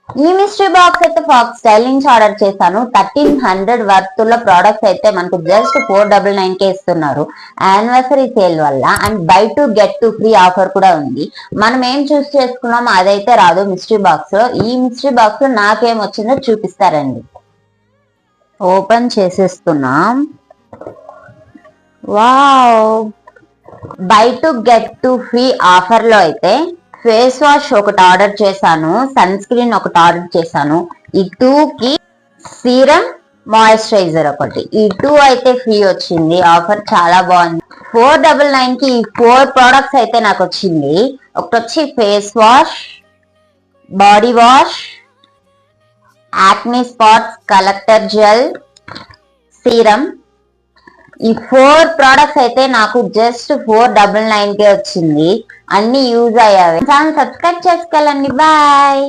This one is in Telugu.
ఈ మిస్టరీ బాక్స్ అయితే ఫాక్స్ స్టైల్ నుంచి ఆర్డర్ చేశాను. 1300 వర్త్ లో ప్రోడక్ట్స్ అయితే మనకు జస్ట్ 499 కే ఇస్తున్నారు యానివర్సరీ సేల్ వల్ల. And by to get to free offer కూడా ఉంది. మనం ఏం చూస్ చేసుకున్నాం అదైతే రాదు మిస్టరీ బాక్స్ లో. ఈ మిస్టరీ బాక్స్ లో నాకేం వచ్చిందో చూపిస్తారండి. ఓపెన్ చేసేస్తున్నాం. Wow, by to get to free offer లో అయితే ఫేస్ వాష్ ఒకటి ఆర్డర్ చేశాను, సన్ స్క్రీన్ ఒకటి ఆర్డర్ చేశాను. ఈ 2 కి సీరం మాయిశ్చరైజర్ ఒకటి, ఈ 2 అయితే ఫ్రీ వచ్చింది. ఆఫర్ చాలా బాగుంది. 499 కి ఈ 4 ప్రోడక్ట్స్ అయితే నాకు వచ్చింది. ఒకటి వచ్చి face wash, body wash, acne spots collector gel, serum. ఈ 4 ప్రోడక్ట్స్ అయితే నాకు జస్ట్ 499 కే వచ్చింది. అన్ని యూజ్ అయ్యాయి. సబ్స్క్రైబ్ చేసుకోవాలండి. బాయ్.